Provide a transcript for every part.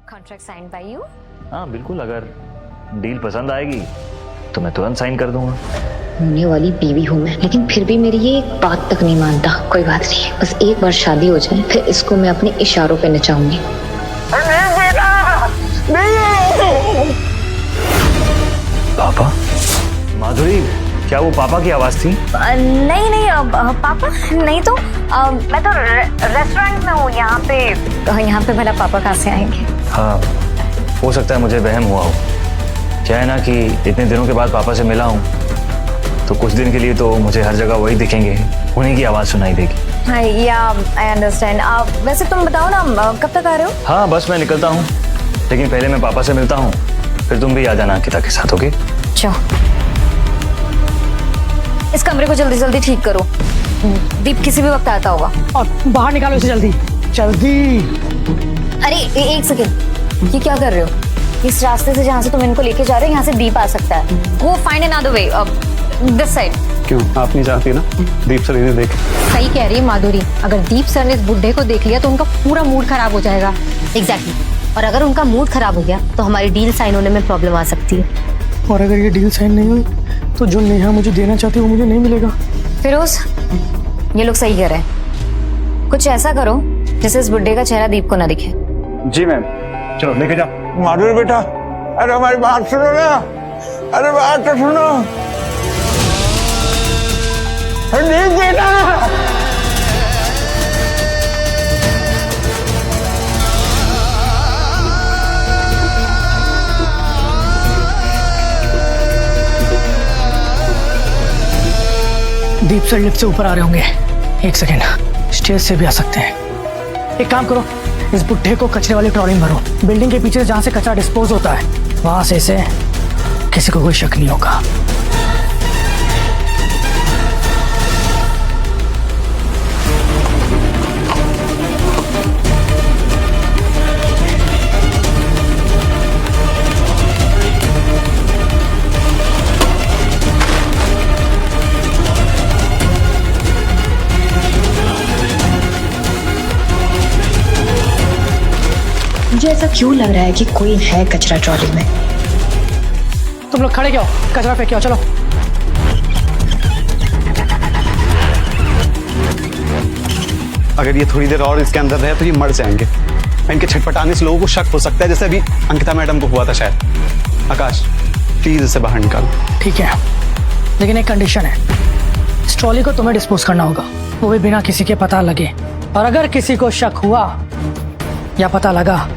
Contract sign bye you? हाँ बिल्कुल, अगर डील पसंद आएगी तो मैं तुरंत साइन कर दूंगा। होने वाली बीवी हूँ मैं, लेकिन फिर भी मेरी ये एक बात तक नहीं मानता। कोई बात नहीं, बस एक बार शादी हो जाए फिर इसको मैं अपने इशारों पे नचाऊंगी। पापा? माधुरी, क्या वो पापा की आवाज थी? नहीं नहीं पापा नहीं तो मैं तो रेस्टोरेंट में हूँ यहाँ पे भला पापा कहाँ से आएंगे? हाँ हो सकता है मुझे वहम हुआ हो। क्या है ना कि इतने दिनों के बाद पापा से मिला हूँ तो कुछ दिन के लिए तो मुझे हर जगह वही दिखेंगे, उन्हीं की आवाज सुनाई देगी। या आई अंडरस्टैंड। वैसे तुम बताओ ना कब तक आ रहे हो? हाँ बस मैं निकलता हूँ, लेकिन पहले मैं पापा से मिलता हूँ, फिर तुम भी आ जाना अंकिता के साथ। ओके चलो इस कमरे को जल्दी जल्दी ठीक करो, दीप किसी भी वक्त आता होगा। और बाहर निकालो इसे जल्दी जल्दी। अरे एक सेकेंड, ये क्या कर रहे हो? इस रास्ते से जहाँ से तुम इनको लेके जा रहे हो यहाँ से दीप आ सकता है। वो find another way, this side. क्यों आप नहीं चाहती ना दीप सर इन्हें देख? सही कह रही है माधुरी, अगर दीप सर ने इस बुड्ढे को देख लिया तो उनका पूरा मूड खराब हो जाएगा। एग्जैक्टली, और अगर उनका मूड खराब हो गया तो हमारी डील साइन होने में प्रॉब्लम आ सकती है। और अगर ये डील साइन नहीं हुई तो जो नेहा मुझे देना चाहती है वो मुझे नहीं मिलेगा। फिरोज, ये लोग सही कह रहे हैं, कुछ ऐसा करो जिससे इस बुड्ढे का चेहरा दीप को ना दिखे। जी मैम। चलो लेके जाओ। माधुरी बेटा, अरे हमारी बात सुनो ना, अरे बात तो सुनो। दीप बेटा, दीप सर लिफ्ट से ऊपर आ रहे होंगे। एक सेकेंड, स्टेज से भी आ सकते हैं। एक काम करो, इस बुड्ढे को कचरे वाली ट्रॉली में भरो, बिल्डिंग के पीछे जहाँ से कचरा डिस्पोज होता है वहां से इसे किसी को कोई शक नहीं होगा। मुझे ऐसा क्यों लग रहा है कि कोई है कचरा ट्रॉली में? तुम लोग खड़े क्यों? कचरा फेंक आओ, चलो। अगर ये थोड़ी देर और इसके अंदर रहे तो ये मर जाएंगे। इनके छटपटाने से लोगों को शक हो सकता है, जैसे अभी अंकिता मैडम को हुआ था शायद। आकाश प्लीज इसे बाहर निकाल। ठीक है, लेकिन एक कंडीशन है, इस ट्रॉली को तुम्हें डिस्पोज करना होगा, वो भी बिना किसी के पता लगे। और अगर किसी को शक हुआ या पता लगा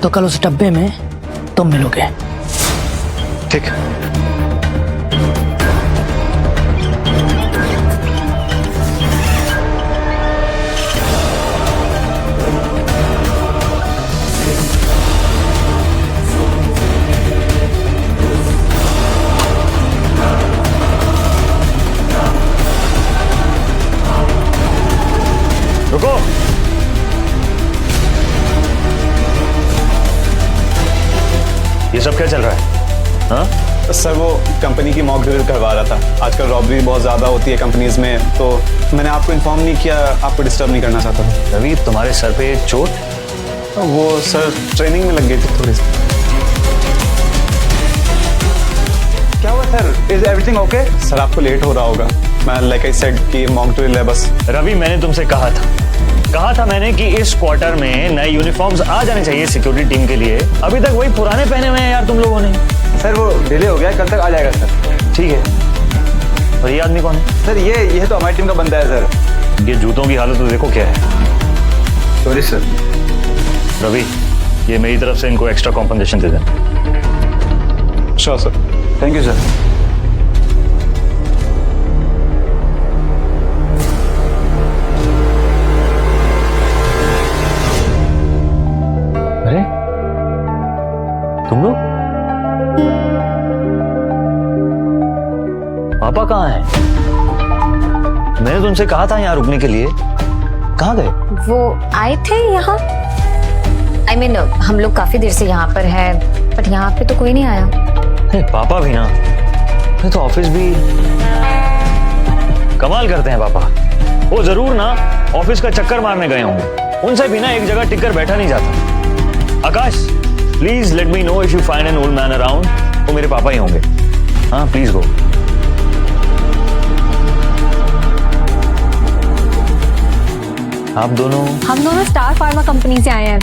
तो कल उस डब्बे में तुम मिलोगे। ठीक। रुको, ये सब क्या चल रहा है? हाँ सर वो कंपनी की मॉक ड्रिल करवा रहा था। आजकल रॉबरी बहुत ज्यादा होती है कंपनीज में, तो मैंने आपको इन्फॉर्म नहीं किया, आपको डिस्टर्ब नहीं करना चाहता था। रवि, तुम्हारे सर पे चोट? वो सर ट्रेनिंग में लग गई थी थोड़ी सी। क्या हुआ sir? Is everything okay? Sir आपको लेट हो रहा होगा। मैं लाइक आई सेड कि मॉक ड्रिल है बस। रवि, मैंने तुमसे कहा था मैंने कि इस क्वार्टर में नए यूनिफॉर्म्स आ जाने चाहिए सिक्योरिटी टीम के लिए। अभी तक वही पुराने पहने हुए हैं यार तुम लोगों ने। सर वो डिले हो गया, कल तक आ जाएगा सर। ठीक है, और ये आदमी कौन है? सर ये तो हमारी टीम का बंदा है सर। ये जूतों की हालत तो देखो क्या है। Sorry sir. रवि, ये मेरी तरफ से इनको एक्स्ट्रा कॉम्पनसेशन दे देना। Sure sir, thank you sir. अरे तुम लोग? पापा कहाँ हैं? मैंने तुमसे कहा था यहाँ रुकने के लिए, कहाँ गए? वो आए थे यहाँ, I mean, हम लोग काफी देर से यहाँ पर हैं, बट यहाँ पे तो कोई नहीं आया। पापा भी ना, फिर तो ऑफिस भी। कमाल करते हैं पापा, वो जरूर ना ऑफिस का चक्कर मारने गए होंगे, उनसे भी ना एक जगह टिक कर बैठा नहीं जाता। Akash, please let me know if you find an old man around. वो मेरे पापा ही होंगे। हाँ प्लीज गो। आप दोनों? हम दोनों स्टार फार्मा कंपनी से आए हैं,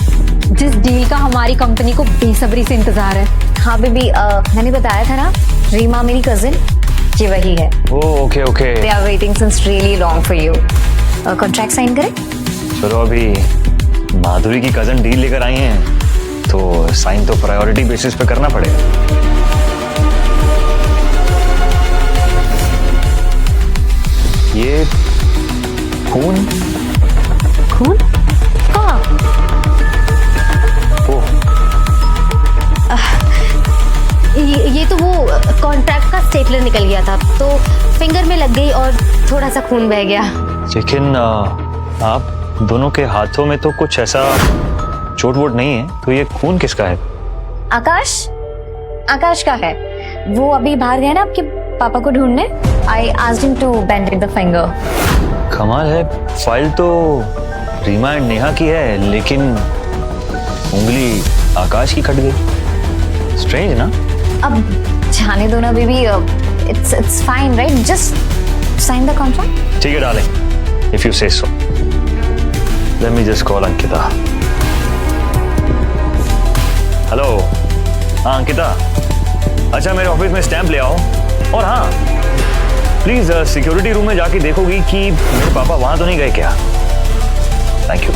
जिस डील का हमारी कंपनी को बेसब्री से इंतजार है। हाँ बेबी, मैंने बताया था ना, रीमा मेरी कजिन, ये वही है। Okay okay. They are waiting since really long for you. Contract sign करें? चलो, अभी माधुरी की कजन डील लेकर आई हैं तो साइन तो प्रायोरिटी बेसिस पे करना पड़ेगा। ये खून? खून? कहाँ? ओह, ये तो वो कॉन्ट्रैक्ट का स्टेपलर निकल गया था, तो फिंगर में लग गई और थोड़ा सा खून बह गया। लेकिन आप दोनों के हाथों में तो कुछ ऐसा चोट वोट नहीं है, तो ये खून किसका है? आकाश, आकाश का है। वो अभी बाहर गए ना आपके पापा को ढूंढने। I asked him to bandage the finger. कमाल है, फाइल तो रीमा एंड नेहा की है, लेकिन उंगली आकाश की कट गई। स्ट्रेंज ना? अब जाने दो ना baby, it's fine right, just sign the contract. ठीक है darling, if you say so. Let me just call Ankita. Hello, हाँ अंकिता, अच्छा मेरे ऑफिस में स्टैंप ले आओ, और हाँ प्लीज सिक्योरिटी रूम में जाके देखोगी कि मेरे पापा वहां तो नहीं गए क्या? Thank you.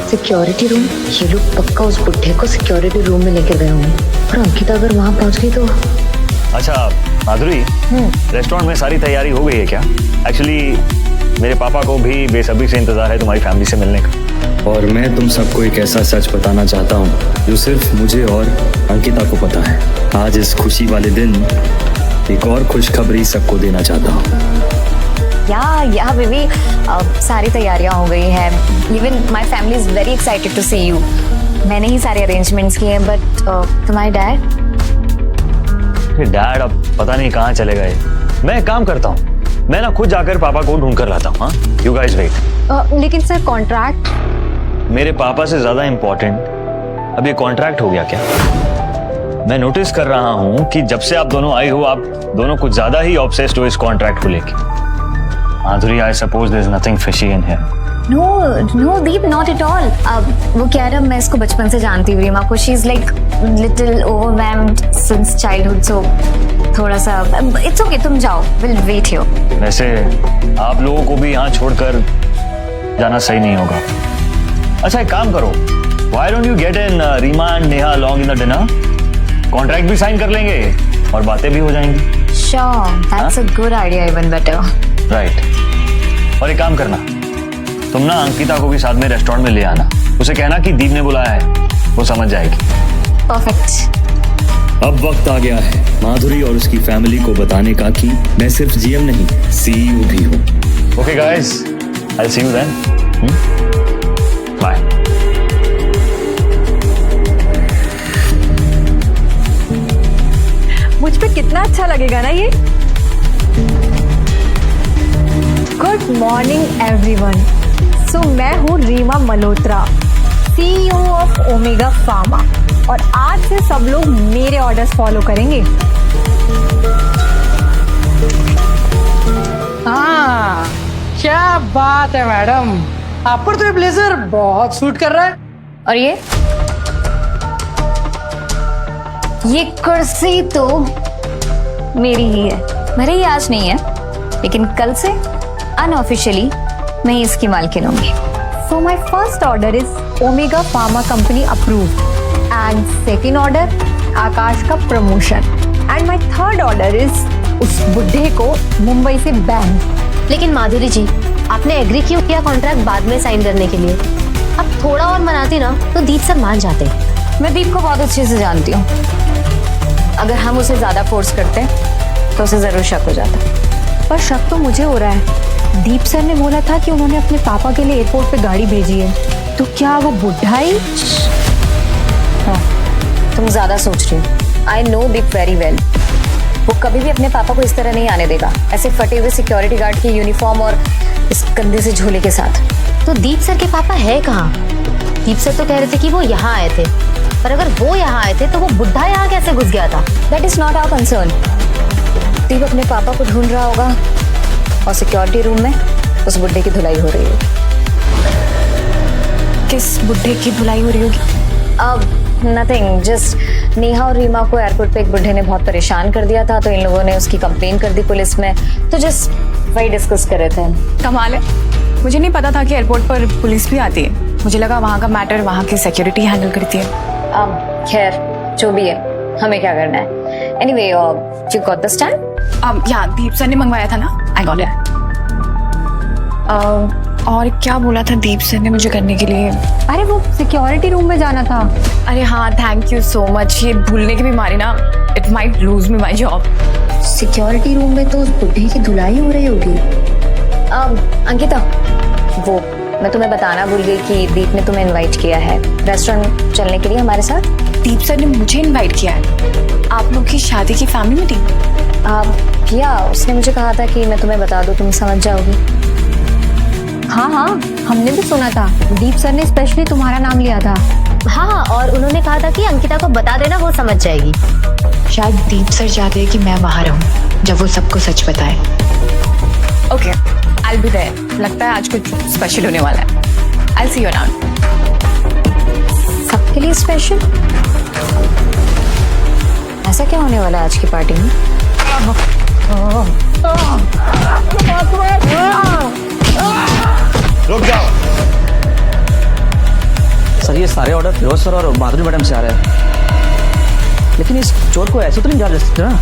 Security room? ये लोग पक्का उस बुढ़े को सिक्योरिटी रूम में लेकर गए होंगे, और अंकिता अगर वहां पहुंच गई तो। अच्छा माधुरी, रेस्टोरेंट में सारी तैयारी हो गई है क्या? एक्चुअली मेरे पापा को भी बेसब्री से इंतजार है तुम्हारी फैमिली से मिलने का। और मैं तुम सबको एक ऐसा सच बताना चाहता हूँ जो सिर्फ मुझे और अंकिता को पता है। आज इस खुशी वाले दिन एक और खुशखबरी सबको देना चाहता हूँ। या बेबी, सारी तैयारियां हो गई हैं। Even my family is very excited to see you. मैंने ही सारे अरेंजमेंट्स किए हैं, बट तुम्हारे डैड अब पता नहीं कहाँ चले गए। मैं एक काम करता हूँ, मैं ना खुद जाकर पापा को ढूंढ कर लाता हूँ। हाँ, यू गाइस वेट। लेकिन सर कॉन्ट्रैक्ट? मेरे पापा से ज्यादा इंपॉर्टेंट अब ये कॉन्ट्रैक्ट हो गया क्या? मैं नोटिस कर रहा हूँ कि जब से आप दोनों आई हो, आप दोनों कुछ ज्यादा ही ऑब्सेस्ड हो इस कॉन्ट्रैक्ट को लेके। Madhuri, I suppose there is nothing fishy in here. No Deep, not at all. अब वो कह रहा, मैं इसको बचपन से जानती हुई रीमा को, she is like little overwhelmed since childhood, so थोड़ा सा इट्स ओके, तुम जाओ, विल वेट हियर। वैसे आप लोगों को भी यहाँ छोड़कर जाना सही नहीं होगा। अच्छा एक काम करो, why don't you get in Reema and Neha along in the dinner? Contract भी साइन कर लेंगे और बातें भी हो जाएंगी। Sure, that's a good idea, even better. Right. और एक काम करना, तुम ना अंकिता को भी साथ में रेस्टोरेंट में ले आना। उसे कहना कि दीप ने बुलाया है, वो समझ जाएगी। परफेक्ट। अब वक्त आ गया है माधुरी और उसकी फैमिली को बताने का कि मैं सिर्फ जीएम नहीं, सीईओ भी हूँ। Okay guys, I will see you then. Bye. मुझ पे कितना अच्छा लगेगा ना ये। Good morning everyone. सो मैं हूँ Reema Malhotra, CEO of Omega Pharma, और आज से सब लोग मेरे ऑर्डर्स फॉलो करेंगे। हाँ, क्या बात है मैडम, आप पर तो ये ब्लेजर बहुत सूट कर रहा है। और ये कुर्सी तो मेरी ही है। भले ही आज नहीं है, लेकिन कल से अनऑफिशियली मैं ही इसकी मालकिन होंगी। So my first order is Omega Pharma Company approved, and second order आकाश का promotion, and my third order is उस बुढ़े को मुंबई से बैन। लेकिन माधुरी जी, आपने एग्री क्यों किया कॉन्ट्रैक्ट बाद में साइन करने के लिए? अब थोड़ा और मनाती ना तो दीप सर मान जाते। मैं दीप को बहुत अच्छे से जानती हूँ। अगर हम उसे ज्यादा फोर्स करते तो उसे जरूर शक हो जाता। पर शक तो मुझे हो रहा है। दीप सर ने बोला था कि उन्होंने अपने पापा के लिए एयरपोर्ट पे गाड़ी भेजी है, तो क्या वो बुढ़ा ही? हाँ, तुम ज्यादा सोच रही हो। I know Deep very well. वो कभी भी अपने पापा को इस तरह नहीं आने देगा, ऐसे फटे हुए सिक्योरिटी गार्ड की यूनिफॉर्म और इस कंधे से झोले के साथ। तो दीप सर के पापा है कहाँ? दीप सर तो कह रहे थे कि वो यहाँ आए थे, पर अगर वो यहाँ आए थे तो वो बुढ़ा यहाँ कैसे घुस गया था? That is not our concern. Deep अपने पापा को ढूंढ रहा होगा और सिक्योरिटी रूम में उस बुढ़े की धुलाई हो रही होगी। किस बुढ़े की धुलाई हो रही होगी? अब नथिंग, जस्ट नेहा और रीमा को एयरपोर्ट पे एक बुढ़े ने बहुत परेशान कर दिया था, तो इन लोगों ने उसकी कंप्लेन कर दी पुलिस में, तो जस्ट वही डिस्कस कर रहे थे। कमाल है, मुझे नहीं पता था कि एयरपोर्ट पर पुलिस भी आती है। मुझे लगा वहाँ का मैटर वहाँ की सिक्योरिटी हैंडल करती है। अब खैर जो भी है, हमें क्या करना है। Anyway, you got the stand? या दीप सर ने मंगवाया था ना, आई गॉट इट। और क्या बोला था दीप सर ने मुझे करने के लिए? अरे वो सिक्योरिटी रूम में जाना था। अरे हाँ, थैंक यू सो मच। ये भूलने की बीमारी ना, it might lose me my job. Security room में तो उस बुढ़े की धुलाई हो रही होगी। अंकिता, वो मैं तुम्हें बताना भूल गई कि दीप ने तुम्हें इनवाइट किया है रेस्टोरेंट चलने के लिए हमारे साथ। दीप सर ने मुझे इनवाइट किया है आप लोग की शादी की फैमिली मीटिंग? या उसने मुझे कहा था कि मैं तुम्हें बता दूं, तुम समझ जाओगी। हाँ हाँ, हमने भी सुना था, दीप सर ने स्पेशली तुम्हारा नाम लिया था। हाँ, और उन्होंने कहा था कि अंकिता को बता देना, वो समझ जाएगी। शायद दीप सर चाहते हैं कि मैं वहां रहूं जब वो सबको सच बताए। Okay, I will be there. लगता है आज कुछ स्पेशल होने वाला है। I will see you around. सबके लिए स्पेशल? ऐसा क्या होने वाला है आज की पार्टी में? रुक जाओ। सर ये सारे ऑर्डर फिरोज सर और माधुरी मैडम से आ रहे हैं, लेकिन इस चोर को ऐसे तो नहीं जा सकते ना।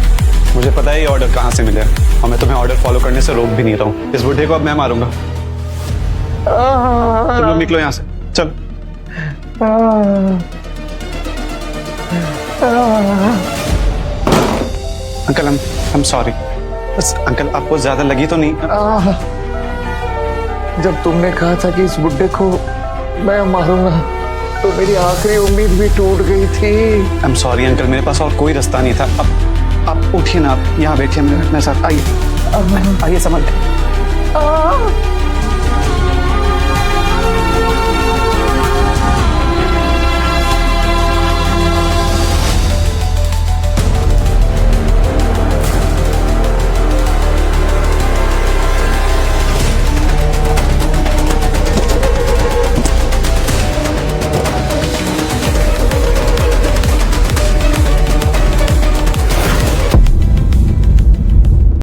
मुझे पता है ये ऑर्डर कहाँ से मिले और मैं तुम्हें ऑर्डर फॉलो करने से रोक भी नहीं रहा हूँ। इस बुढ़े को अब मैं मारूंगा। तुम लोग निकलो यहाँ से, चलो। Uncle, I'm sorry। बस अंकल, आपको ज्यादा लगी तो नहीं? जब तुमने कहा था कि इस बुड्ढे को मैं मारूंगा तो मेरी आखिरी उम्मीद भी टूट गई थी। I'm sorry अंकल, मेरे पास और कोई रास्ता नहीं था। अब आप उठिए ना, आप यहाँ बैठिए मेरे साथ। आइए, आइए, समझ।